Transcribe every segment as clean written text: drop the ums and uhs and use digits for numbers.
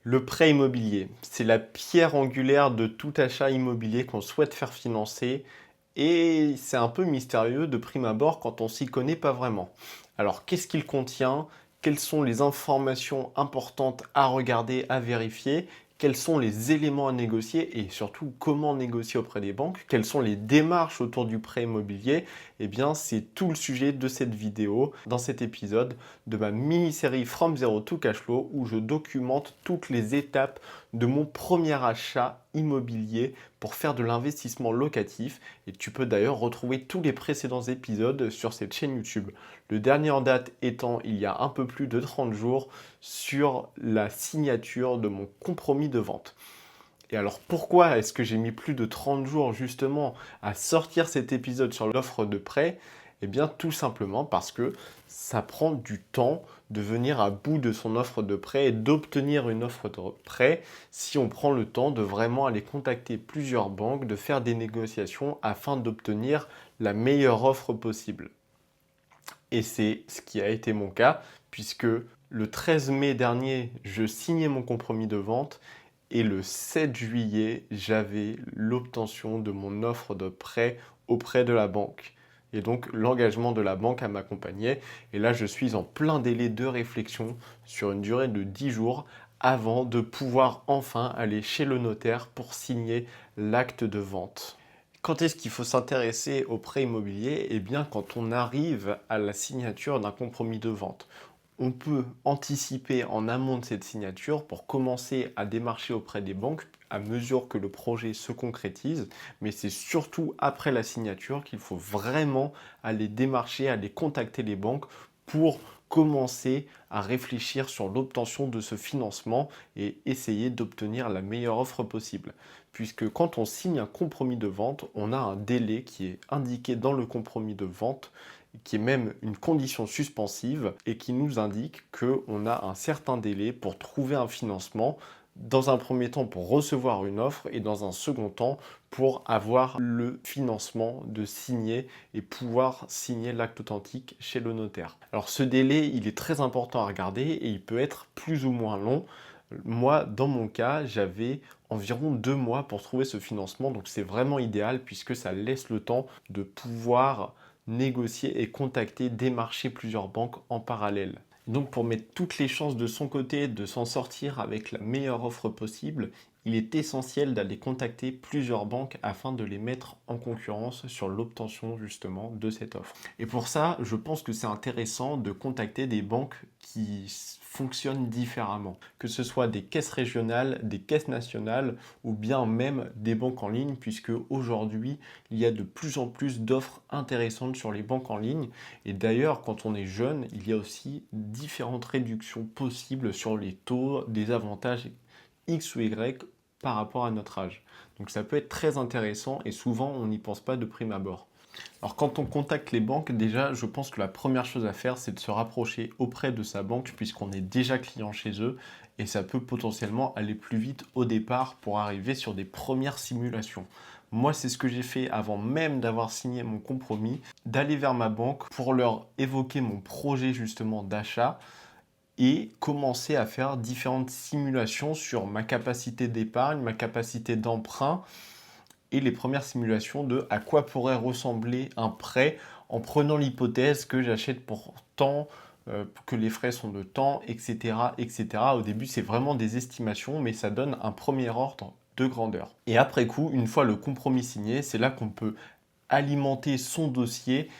Le prêt immobilier, c'est la pierre angulaire de tout achat immobilier qu'on souhaite faire financer et c'est un peu mystérieux de prime abord quand on s'y connaît pas vraiment. Alors qu'est-ce qu'il contient? Quelles sont les informations importantes à regarder, à vérifier? Quels sont les éléments à négocier et surtout comment négocier auprès des banques? Quelles sont les démarches autour du prêt immobilier? Eh bien, c'est tout le sujet de cette vidéo, dans cet épisode de ma mini-série From Zero to Cashflow où je documente toutes les étapes de mon premier achat immobilier pour faire de l'investissement locatif. Et tu peux d'ailleurs retrouver tous les précédents épisodes sur cette chaîne YouTube. Le dernier en date étant il y a un peu plus de 30 jours sur la signature de mon compromis de vente. Et alors pourquoi est-ce que j'ai mis plus de 30 jours justement à sortir cet épisode sur l'offre de prêt? Eh bien tout simplement parce que ça prend du temps de venir à bout de son offre de prêt et d'obtenir une offre de prêt si on prend le temps de vraiment aller contacter plusieurs banques, de faire des négociations afin d'obtenir la meilleure offre possible. Et c'est ce qui a été mon cas puisque le 13 mai dernier, je signais mon compromis de vente et le 7 juillet, j'avais l'obtention de mon offre de prêt auprès de la banque. Et donc l'engagement de la banque à m'accompagner. Et là, je suis en plein délai de réflexion sur une durée de 10 jours avant de pouvoir enfin aller chez le notaire pour signer l'acte de vente. Quand est-ce qu'il faut s'intéresser au prêt immobilier? Eh bien, quand on arrive à la signature d'un compromis de vente. On peut anticiper en amont de cette signature pour commencer à démarcher auprès des banques à mesure que le projet se concrétise, mais c'est surtout après la signature qu'il faut vraiment aller démarcher, aller contacter les banques pour commencer à réfléchir sur l'obtention de ce financement et essayer d'obtenir la meilleure offre possible. Puisque quand on signe un compromis de vente, on a un délai qui est indiqué dans le compromis de vente qui est même une condition suspensive et qui nous indique qu'on a un certain délai pour trouver un financement, dans un premier temps pour recevoir une offre et dans un second temps pour avoir le financement de signer et pouvoir signer l'acte authentique chez le notaire. Alors ce délai, il est très important à regarder et il peut être plus ou moins long. Moi, dans mon cas, j'avais environ 2 mois pour trouver ce financement, donc c'est vraiment idéal puisque ça laisse le temps de pouvoir négocier et contacter, démarcher plusieurs banques en parallèle. Donc pour mettre toutes les chances de son côté de s'en sortir avec la meilleure offre possible, il est essentiel d'aller contacter plusieurs banques afin de les mettre en concurrence sur l'obtention justement de cette offre. Et pour ça, je pense que c'est intéressant de contacter des banques qui fonctionnent différemment, que ce soit des caisses régionales, des caisses nationales ou bien même des banques en ligne, puisque aujourd'hui, il y a de plus en plus d'offres intéressantes sur les banques en ligne. Et d'ailleurs, quand on est jeune, il y a aussi différentes réductions possibles sur les taux, des avantages X ou Y par rapport à notre âge. Donc ça peut être très intéressant et souvent on n'y pense pas de prime abord. Alors quand on contacte les banques, déjà je pense que la première chose à faire c'est de se rapprocher auprès de sa banque puisqu'on est déjà client chez eux et ça peut potentiellement aller plus vite au départ pour arriver sur des premières simulations. Moi c'est ce que j'ai fait avant même d'avoir signé mon compromis, d'aller vers ma banque pour leur évoquer mon projet justement d'achat et commencer à faire différentes simulations sur ma capacité d'épargne, ma capacité d'emprunt et les premières simulations de à quoi pourrait ressembler un prêt en prenant l'hypothèse que j'achète pour tant, que les frais sont de temps, etc., etc. Au début, c'est vraiment des estimations, mais ça donne un premier ordre de grandeur. Et après coup, une fois le compromis signé, c'est là qu'on peut alimenter son dossier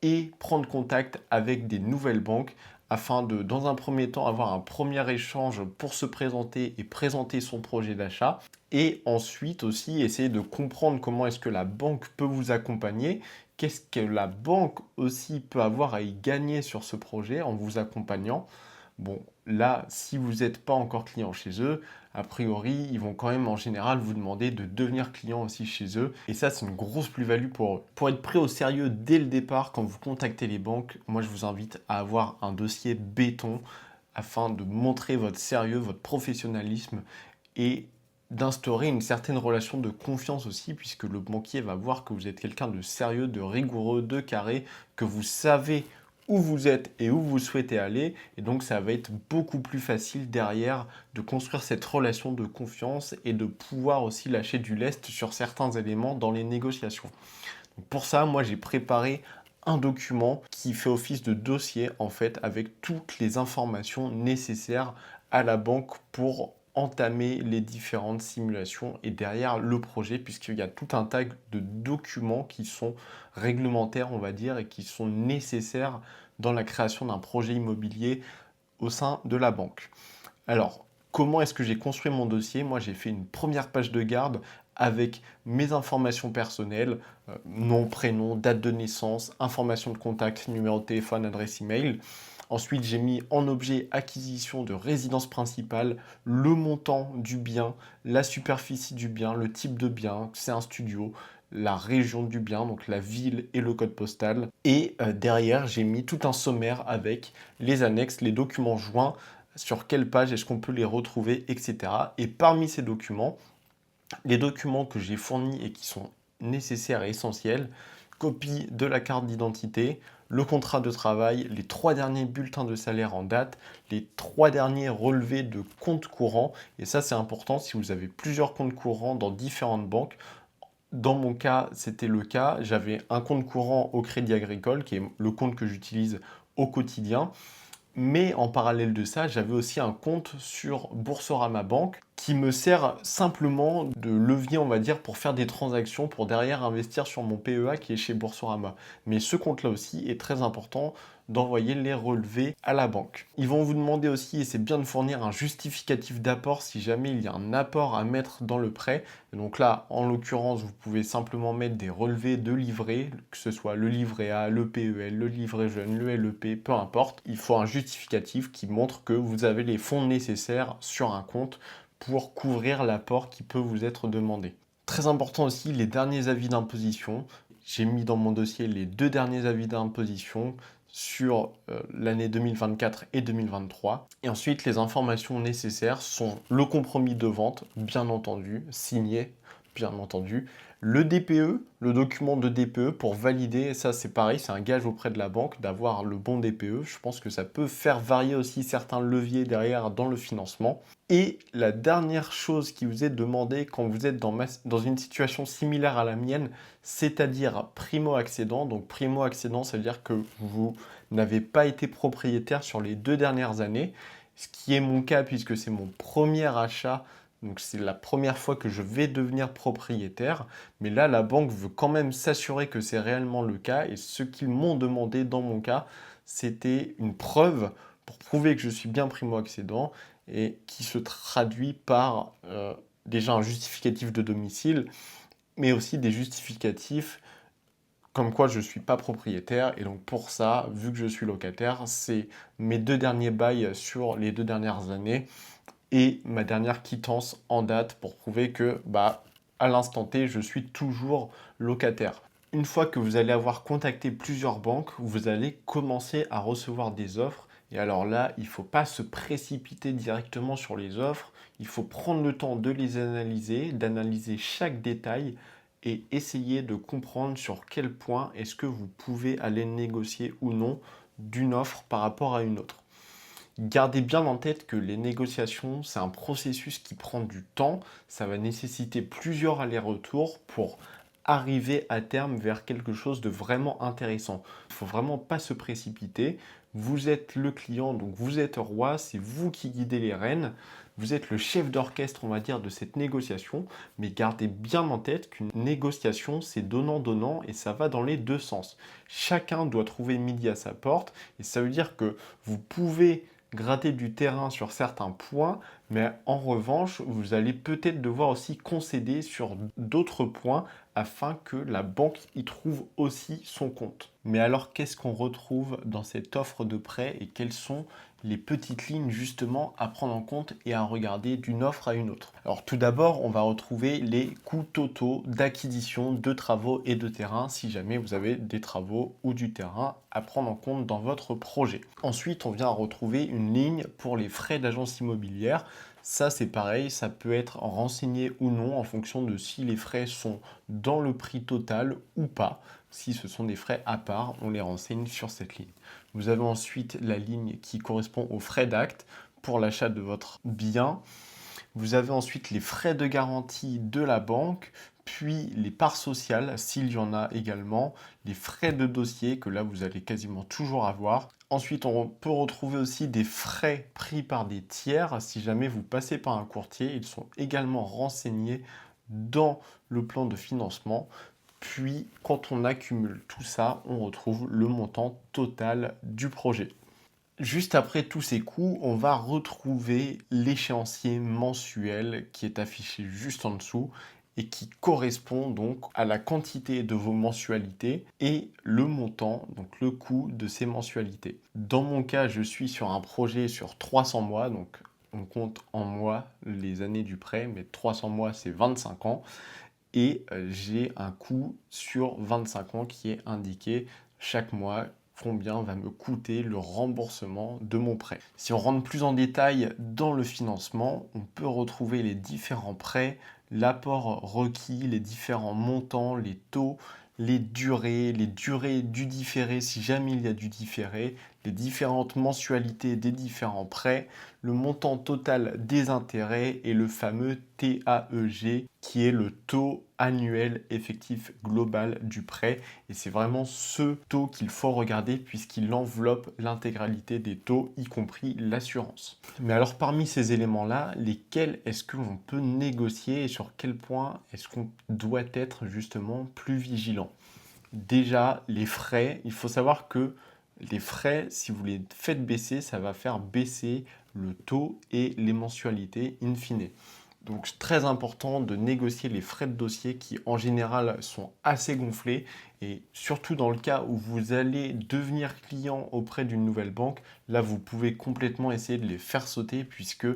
et prendre contact avec des nouvelles banques afin de, dans un premier temps, avoir un premier échange pour se présenter et présenter son projet d'achat. Et ensuite aussi essayer de comprendre comment est-ce que la banque peut vous accompagner, qu'est-ce que la banque aussi peut avoir à y gagner sur ce projet en vous accompagnant. Bon, là, si vous n'êtes pas encore client chez eux, a priori, ils vont quand même en général vous demander de devenir client aussi chez eux. Et ça, c'est une grosse plus-value pour eux. Pour être pris au sérieux dès le départ, quand vous contactez les banques, moi, je vous invite à avoir un dossier béton afin de montrer votre sérieux, votre professionnalisme et d'instaurer une certaine relation de confiance aussi, puisque le banquier va voir que vous êtes quelqu'un de sérieux, de rigoureux, de carré, que vous savez où vous êtes et où vous souhaitez aller. Et donc, ça va être beaucoup plus facile derrière de construire cette relation de confiance et de pouvoir aussi lâcher du lest sur certains éléments dans les négociations. Donc pour ça, moi, j'ai préparé un document qui fait office de dossier, en fait, avec toutes les informations nécessaires à la banque pour entamer les différentes simulations et derrière le projet, puisqu'il y a tout un tas de documents qui sont réglementaires, on va dire, et qui sont nécessaires dans la création d'un projet immobilier au sein de la banque. Alors, comment est-ce que j'ai construit mon dossier? Moi, j'ai fait une première page de garde avec mes informations personnelles, nom, prénom, date de naissance, information de contact, numéro de téléphone, adresse email. Ensuite, j'ai mis en objet acquisition de résidence principale, le montant du bien, la superficie du bien, le type de bien, c'est un studio, la région du bien, donc la ville et le code postal. Et derrière, j'ai mis tout un sommaire avec les annexes, les documents joints, sur quelle page est-ce qu'on peut les retrouver, etc. Et parmi ces documents, les documents que j'ai fournis et qui sont nécessaires et essentiels, copie de la carte d'identité, le contrat de travail, les 3 derniers bulletins de salaire en date, les 3 derniers relevés de comptes courants. Et ça, c'est important si vous avez plusieurs comptes courants dans différentes banques. Dans mon cas, c'était le cas. J'avais un compte courant au Crédit Agricole, qui est le compte que j'utilise au quotidien. Mais en parallèle de ça, j'avais aussi un compte sur Boursorama Bank qui me sert simplement de levier, on va dire, pour faire des transactions, pour derrière investir sur mon PEA qui est chez Boursorama. Mais ce compte-là aussi est très important d'envoyer les relevés à la banque. Ils vont vous demander aussi, et c'est bien de fournir un justificatif d'apport si jamais il y a un apport à mettre dans le prêt. Et donc là, en l'occurrence, vous pouvez simplement mettre des relevés de livret, que ce soit le livret A, le PEL, le livret jeune, le LEP, peu importe. Il faut un justificatif qui montre que vous avez les fonds nécessaires sur un compte pour couvrir l'apport qui peut vous être demandé. Très important aussi, les derniers avis d'imposition. J'ai mis dans mon dossier les 2 derniers avis d'imposition sur l'année 2024 et 2023. Et ensuite, les informations nécessaires sont le compromis de vente, bien entendu, signé, bien entendu, le DPE, le document de DPE pour valider, ça c'est pareil, c'est un gage auprès de la banque d'avoir le bon DPE. Je pense que ça peut faire varier aussi certains leviers derrière dans le financement. Et la dernière chose qui vous est demandée quand vous êtes dans une situation similaire à la mienne, c'est-à-dire primo-accédant. Donc primo-accédant, ça veut dire que vous n'avez pas été propriétaire sur les 2 dernières années, ce qui est mon cas puisque c'est mon premier achat. Donc c'est la première fois que je vais devenir propriétaire. Mais là, la banque veut quand même s'assurer que c'est réellement le cas. Et ce qu'ils m'ont demandé dans mon cas, c'était une preuve pour prouver que je suis bien primo-accédant et qui se traduit par déjà un justificatif de domicile, mais aussi des justificatifs comme quoi je ne suis pas propriétaire. Et donc pour ça, vu que je suis locataire, c'est mes 2 derniers bails sur les 2 dernières années et ma dernière quittance en date pour prouver que à l'instant T, je suis toujours locataire. Une fois que vous allez avoir contacté plusieurs banques, vous allez commencer à recevoir des offres. Et alors là, il ne faut pas se précipiter directement sur les offres. Il faut prendre le temps de les analyser, d'analyser chaque détail et essayer de comprendre sur quel point est-ce que vous pouvez aller négocier ou non d'une offre par rapport à une autre. Gardez bien en tête que les négociations, c'est un processus qui prend du temps. Ça va nécessiter plusieurs allers-retours pour arriver à terme vers quelque chose de vraiment intéressant. Il ne faut vraiment pas se précipiter. Vous êtes le client, donc vous êtes roi, c'est vous qui guidez les rênes. Vous êtes le chef d'orchestre, on va dire, de cette négociation. Mais gardez bien en tête qu'une négociation, c'est donnant-donnant et ça va dans les 2 sens. Chacun doit trouver midi à sa porte et ça veut dire que vous pouvez gratter du terrain sur certains points, mais en revanche, vous allez peut-être devoir aussi concéder sur d'autres points afin que la banque y trouve aussi son compte. Mais alors, qu'est-ce qu'on retrouve dans cette offre de prêt et quelles sont les petites lignes justement à prendre en compte et à regarder d'une offre à une autre? Alors tout d'abord, on va retrouver les coûts totaux d'acquisition de travaux et de terrain si jamais vous avez des travaux ou du terrain à prendre en compte dans votre projet. Ensuite, on vient retrouver une ligne pour les frais d'agence immobilière. Ça, c'est pareil, ça peut être renseigné ou non en fonction de si les frais sont dans le prix total ou pas. Si ce sont des frais à part, on les renseigne sur cette ligne. Vous avez ensuite la ligne qui correspond aux frais d'acte pour l'achat de votre bien. Vous avez ensuite les frais de garantie de la banque, puis les parts sociales, s'il y en a également, les frais de dossier, que là vous allez quasiment toujours avoir. Ensuite, on peut retrouver aussi des frais pris par des tiers. Si jamais vous passez par un courtier, ils sont également renseignés dans le plan de financement. Puis, quand on accumule tout ça, on retrouve le montant total du projet. Juste après tous ces coûts, on va retrouver l'échéancier mensuel qui est affiché juste en dessous et qui correspond donc à la quantité de vos mensualités et le montant, donc le coût de ces mensualités. Dans mon cas, je suis sur un projet sur 300 mois, donc on compte en mois les années du prêt, mais 300 mois c'est 25 ans et j'ai un coût sur 25 ans qui est indiqué chaque mois combien va me coûter le remboursement de mon prêt. Si on rentre plus en détail dans le financement, on peut retrouver les différents prêts, l'apport requis, les différents montants, les taux, les durées du différé si jamais il y a du différé, les différentes mensualités des différents prêts, le montant total des intérêts et le fameux TAEG qui est le taux annuel effectif global du prêt. Et c'est vraiment ce taux qu'il faut regarder puisqu'il enveloppe l'intégralité des taux, y compris l'assurance. Mais alors parmi ces éléments-là, lesquels est-ce que l'on peut négocier et sur quel point est-ce qu'on doit être justement plus vigilant? Déjà, les frais, il faut savoir que les frais, si vous les faites baisser, ça va faire baisser le taux et les mensualités in fine. Donc c'est très important de négocier les frais de dossier qui en général sont assez gonflés et surtout dans le cas où vous allez devenir client auprès d'une nouvelle banque, là vous pouvez complètement essayer de les faire sauter puisque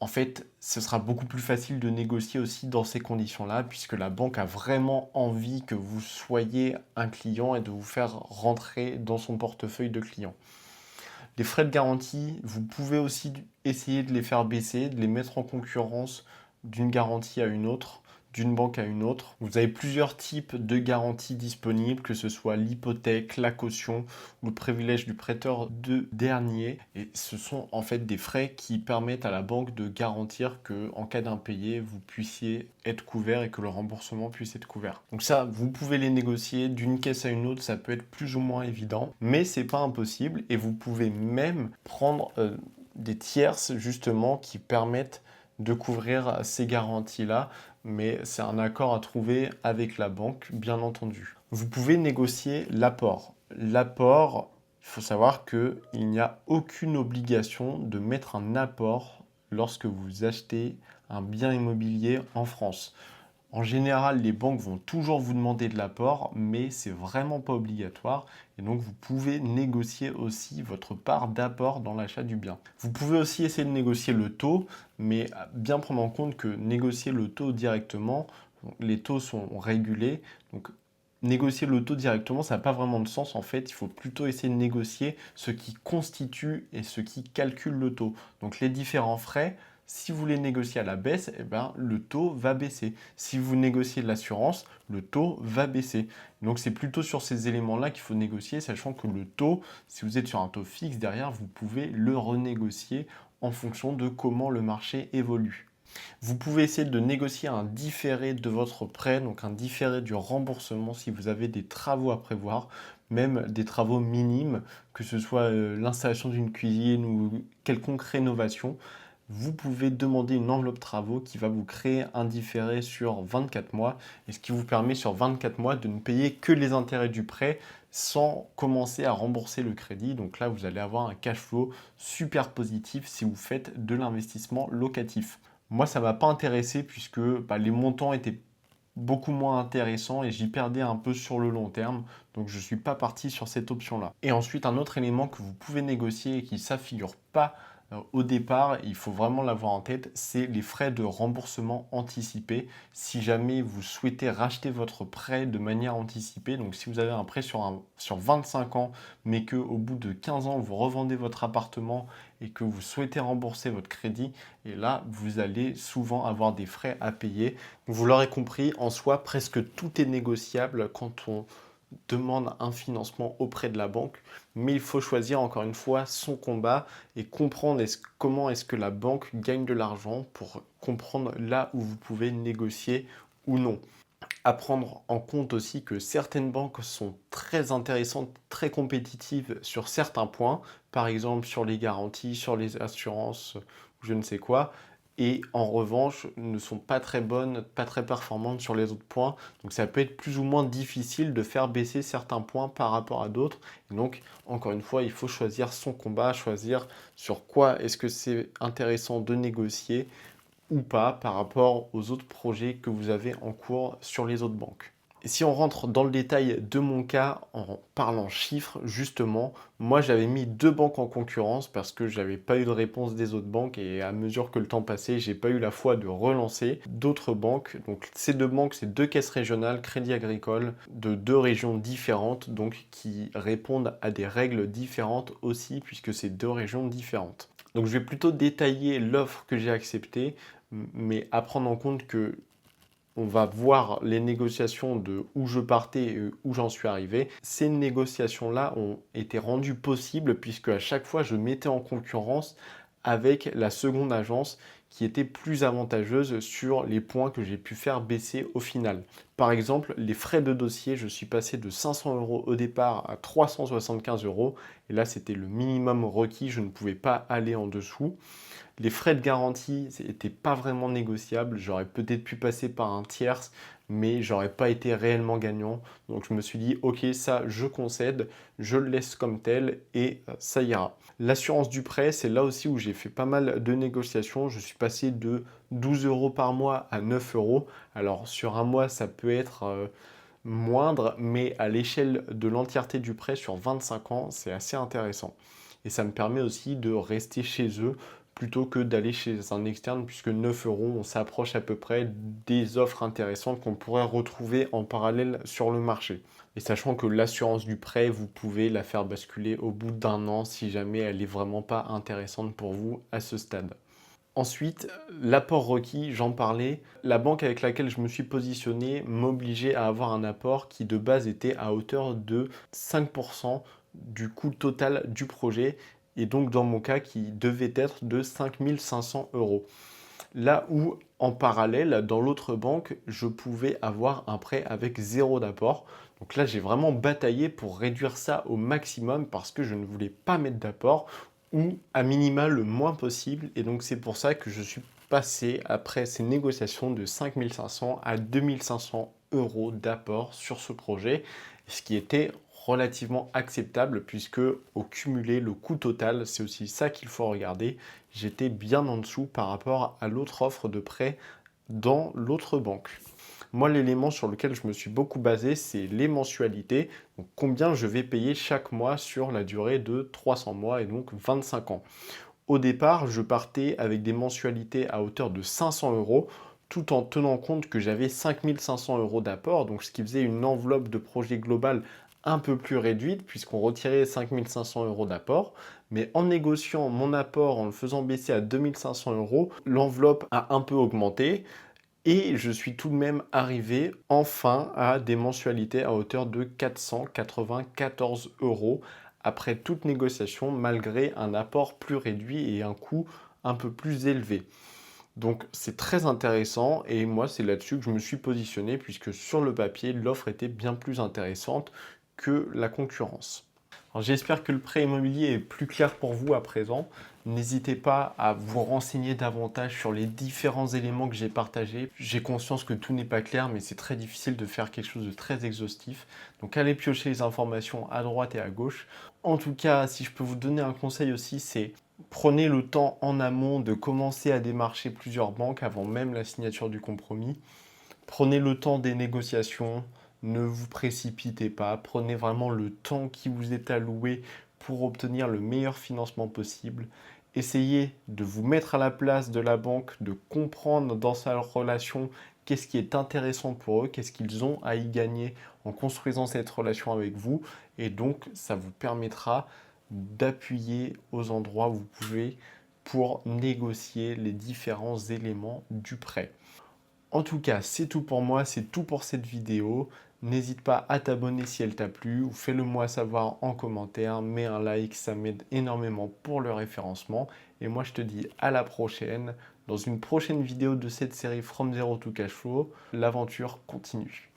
en fait, ce sera beaucoup plus facile de négocier aussi dans ces conditions-là, puisque la banque a vraiment envie que vous soyez un client et de vous faire rentrer dans son portefeuille de client. Les frais de garantie, vous pouvez aussi essayer de les faire baisser, de les mettre en concurrence d'une garantie à une autre, d'une banque à une autre. Vous avez plusieurs types de garanties disponibles, que ce soit l'hypothèque, la caution ou le privilège du prêteur de dernier. Et ce sont en fait des frais qui permettent à la banque de garantir que en cas d'impayé, vous puissiez être couvert et que le remboursement puisse être couvert. Donc ça, vous pouvez les négocier d'une caisse à une autre, ça peut être plus ou moins évident, mais c'est pas impossible et vous pouvez même prendre des tierces justement qui permettent de couvrir ces garanties-là, mais c'est un accord à trouver avec la banque, bien entendu. Vous pouvez négocier l'apport. L'apport, il faut savoir qu'il n'y a aucune obligation de mettre un apport lorsque vous achetez un bien immobilier en France. En général, les banques vont toujours vous demander de l'apport, mais c'est vraiment pas obligatoire. Et donc, vous pouvez négocier aussi votre part d'apport dans l'achat du bien. Vous pouvez aussi essayer de négocier le taux, mais bien prendre en compte que négocier le taux directement, les taux sont régulés. Donc, négocier le taux directement, ça n'a pas vraiment de sens. En fait, il faut plutôt essayer de négocier ce qui constitue et ce qui calcule le taux. Donc, les différents frais. Si vous les négociez à la baisse, eh ben, le taux va baisser. Si vous négociez de l'assurance, le taux va baisser. Donc c'est plutôt sur ces éléments-là qu'il faut négocier, sachant que le taux, si vous êtes sur un taux fixe derrière, vous pouvez le renégocier en fonction de comment le marché évolue. Vous pouvez essayer de négocier un différé de votre prêt, donc un différé du remboursement si vous avez des travaux à prévoir, même des travaux minimes, que ce soit l'installation d'une cuisine ou quelconque rénovation. Vous pouvez demander une enveloppe travaux qui va vous créer un différé sur 24 mois et ce qui vous permet sur 24 mois de ne payer que les intérêts du prêt sans commencer à rembourser le crédit. Donc là, vous allez avoir un cash flow super positif si vous faites de l'investissement locatif. Moi, ça ne m'a pas intéressé puisque les montants étaient beaucoup moins intéressants et j'y perdais un peu sur le long terme. Donc je ne suis pas parti sur cette option-là. Et ensuite, un autre élément que vous pouvez négocier et qui ne s'affigure pas Au départ, il faut vraiment l'avoir en tête, c'est les frais de remboursement anticipé. Si jamais vous souhaitez racheter votre prêt de manière anticipée, donc si vous avez un prêt sur 25 ans, mais qu'au bout de 15 ans, vous revendez votre appartement et que vous souhaitez rembourser votre crédit, et là, vous allez souvent avoir des frais à payer. Vous l'aurez compris, en soi, presque tout est négociable quand on demande un financement auprès de la banque, mais il faut choisir encore une fois son combat et comprendre comment est-ce que la banque gagne de l'argent pour comprendre là où vous pouvez négocier ou non. À prendre en compte aussi que certaines banques sont très intéressantes, très compétitives sur certains points, par exemple sur les garanties, sur les assurances, je ne sais quoi, et en revanche ne sont pas très bonnes, pas très performantes sur les autres points. Donc ça peut être plus ou moins difficile de faire baisser certains points par rapport à d'autres. Et donc encore une fois, il faut choisir son combat, choisir sur quoi est-ce que c'est intéressant de négocier ou pas par rapport aux autres projets que vous avez en cours sur les autres banques. Et si on rentre dans le détail de mon cas en parlant chiffres, justement, moi j'avais mis deux banques en concurrence parce que j'avais pas eu de réponse des autres banques et à mesure que le temps passait, j'ai pas eu la foi de relancer d'autres banques. Donc ces deux banques, c'est deux caisses régionales, Crédit Agricole, de deux régions différentes, donc qui répondent à des règles différentes aussi puisque c'est deux régions différentes. Donc je vais plutôt détailler l'offre que j'ai acceptée, mais à prendre en compte que on va voir les négociations de où je partais et où j'en suis arrivé. Ces négociations-là ont été rendues possibles puisque à chaque fois je mettais en concurrence avec la seconde agence qui était plus avantageuse sur les points que j'ai pu faire baisser au final. Par exemple, les frais de dossier, je suis passé de 500 euros au départ à 375 euros. Et là, c'était le minimum requis, je ne pouvais pas aller en dessous. Les frais de garantie n'étaient pas vraiment négociables. J'aurais peut-être pu passer par un tierce, mais j'aurais pas été réellement gagnant. Donc je me suis dit, ok, ça je concède, je le laisse comme tel et ça ira. L'assurance du prêt, c'est là aussi où j'ai fait pas mal de négociations. Je suis passé de 12 euros par mois à 9 euros. Alors sur un mois, ça peut être moindre, mais à l'échelle de l'entièreté du prêt sur 25 ans, c'est assez intéressant. Et ça me permet aussi de rester chez eux plutôt que d'aller chez un externe, puisque 9 euros, on s'approche à peu près des offres intéressantes qu'on pourrait retrouver en parallèle sur le marché. Et sachant que l'assurance du prêt, vous pouvez la faire basculer au bout d'un an si jamais elle n'est vraiment pas intéressante pour vous à ce stade. Ensuite, l'apport requis, j'en parlais. La banque avec laquelle je me suis positionné m'obligeait à avoir un apport qui de base était à hauteur de 5% du coût total du projet et donc dans mon cas qui devait être de 5 500 euros. Là où en parallèle, dans l'autre banque, je pouvais avoir un prêt avec zéro d'apport. Donc là, j'ai vraiment bataillé pour réduire ça au maximum parce que je ne voulais pas mettre d'apport ou à minima le moins possible. Et donc c'est pour ça que je suis passé après ces négociations de 5 500 à 2 500 euros d'apport sur ce projet, ce qui était relativement acceptable puisque au cumulé, le coût total, c'est aussi ça qu'il faut regarder, j'étais bien en dessous par rapport à l'autre offre de prêt dans l'autre banque. Moi, l'élément sur lequel je me suis beaucoup basé, c'est les mensualités. Donc, combien je vais payer chaque mois sur la durée de 300 mois et donc 25 ans. Au départ, je partais avec des mensualités à hauteur de 500 euros tout en tenant compte que j'avais 5 500 euros d'apport, donc ce qui faisait une enveloppe de projet global un peu plus réduite puisqu'on retirait 5 500 euros d'apport. Mais en négociant mon apport, en le faisant baisser à 2 500 euros, l'enveloppe a un peu augmenté. Et je suis tout de même arrivé enfin à des mensualités à hauteur de 494 euros après toute négociation malgré un apport plus réduit et un coût un peu plus élevé. Donc c'est très intéressant et moi c'est là-dessus que je me suis positionné puisque sur le papier l'offre était bien plus intéressante que la concurrence. Alors, j'espère que le prêt immobilier est plus clair pour vous à présent. N'hésitez pas à vous renseigner davantage sur les différents éléments que j'ai partagés. J'ai conscience que tout n'est pas clair, mais c'est très difficile de faire quelque chose de très exhaustif. Donc allez piocher les informations à droite et à gauche. En tout cas, si je peux vous donner un conseil aussi, c'est prenez le temps en amont de commencer à démarcher plusieurs banques avant même la signature du compromis. Prenez le temps des négociations, ne vous précipitez pas, prenez vraiment le temps qui vous est alloué pour obtenir le meilleur financement possible Essayez de vous mettre à la place de la banque, de comprendre dans sa relation qu'est-ce qui est intéressant pour eux, qu'est-ce qu'ils ont à y gagner en construisant cette relation avec vous. Et donc, ça vous permettra d'appuyer aux endroits où vous pouvez pour négocier les différents éléments du prêt. En tout cas, c'est tout pour moi, c'est tout pour cette vidéo. N'hésite pas à t'abonner si elle t'a plu ou fais-le moi savoir en commentaire. Mets un like, ça m'aide énormément pour le référencement. Et moi, je te dis à la prochaine dans une prochaine vidéo de cette série From Zero to Cashflow. L'aventure continue.